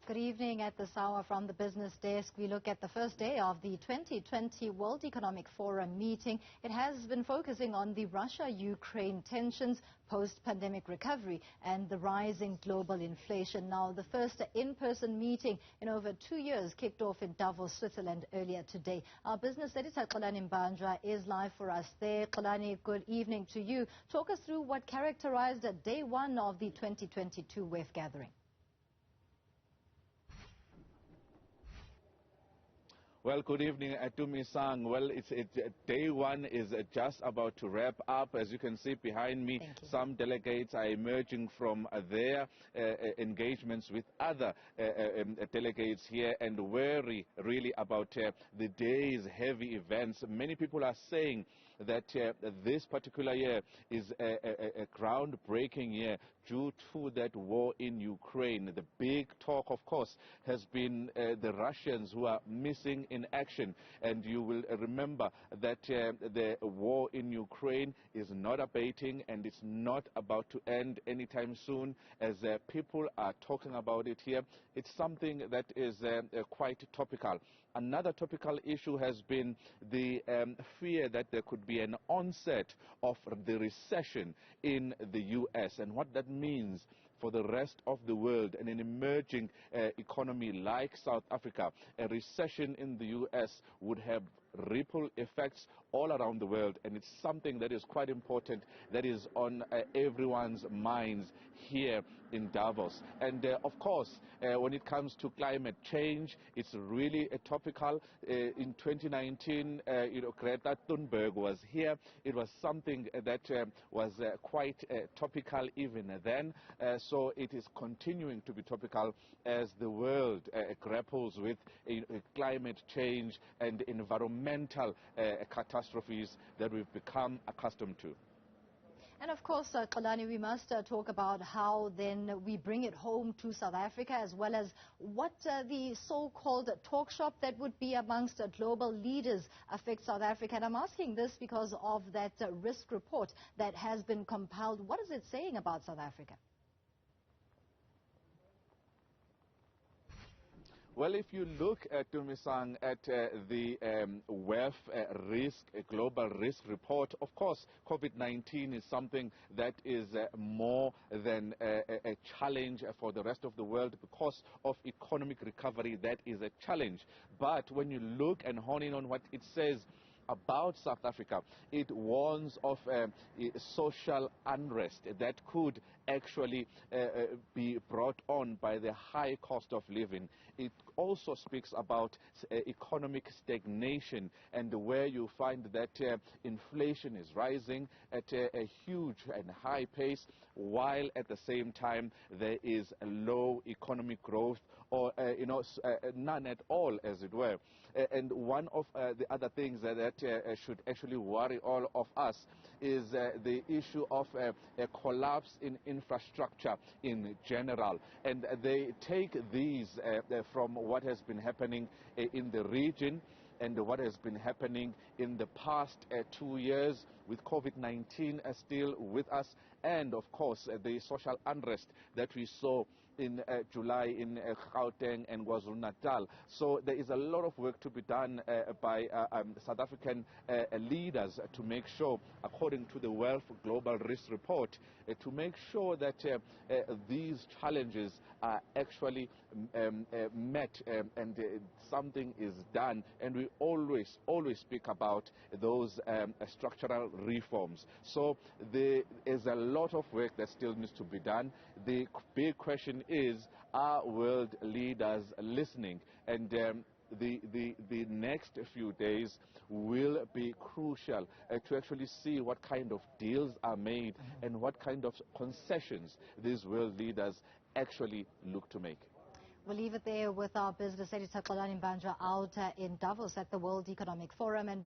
Good evening. At this hour from the business desk, we look at the first day of the 2020 World Economic Forum meeting. It has been focusing on the Russia-Ukraine tensions, post-pandemic recovery and the rising global inflation. Now, the first in-person meeting in over 2 years kicked off in Davos, Switzerland earlier today. Our business editor, Xolani Mbanjwa, is live for us there. Xolani, good evening to you. Talk us through what characterized day one of the 2022 WEF gathering. Well, good evening, Tumisang. Well, day one is just about to wrap up. As you can see behind me, some delegates are emerging from their engagements with other delegates here and worry really about the day's heavy events. Many people are saying that this particular year is a groundbreaking year due to that war in Ukraine. The big talk, of course, has been the Russians who are missing in action, and you will remember that the war in Ukraine is not abating and it's not about to end anytime soon. As people are talking about it here, it's something that is quite topical. Another topical issue has been the fear that there could be an onset of the recession in the US and what that means for the rest of the world. And an emerging economy like South Africa, a recession in the US would have ripple effects all around the world, and it's something that is quite important, that is on everyone's minds here in Davos. And of course, when it comes to climate change, it's really topical. In 2019, Greta Thunberg was here. It was something that was quite topical even then. So it is continuing to be topical as the world grapples with climate change and environmental catastrophes that we've become accustomed to. And of course, Xolani, we must talk about how then we bring it home to South Africa, as well as what the so-called talk shop that would be amongst global leaders affects South Africa. And I'm asking this because of that risk report that has been compiled. What is it saying about South Africa? Well, if you look at Tumisang at the WEF global risk report, of course, COVID-19 is something that is more than a challenge for the rest of the world because of economic recovery. That is a challenge. But when you look and hone in on what it says about South Africa, it warns of social unrest that could actually be brought on by the high cost of living. It also speaks about economic stagnation, and where you find that inflation is rising at a huge and high pace, while at the same time there is a low economic growth, or none at all, as it were. And one of the other things that should actually worry all of us is the issue of a collapse in infrastructure in general. And they take these from what has been happening in the region and what has been happening in the past 2 years, with COVID-19 still with us, and of course the social unrest that we saw in July in Gauteng and KwaZulu-Natal. So there is a lot of work to be done by South African leaders to make sure, according to the WEF Global Risk Report, to make sure that these challenges are actually met and something is done. And we always speak about those structural reforms. So there is a lot of work that still needs to be done. The big question is, are world leaders listening? And the next few days will be crucial to actually see what kind of deals are made and what kind of concessions these world leaders actually look to make. We'll leave it there with our business editor, Xolani Mbanjwa, out in Davos at the World Economic Forum. And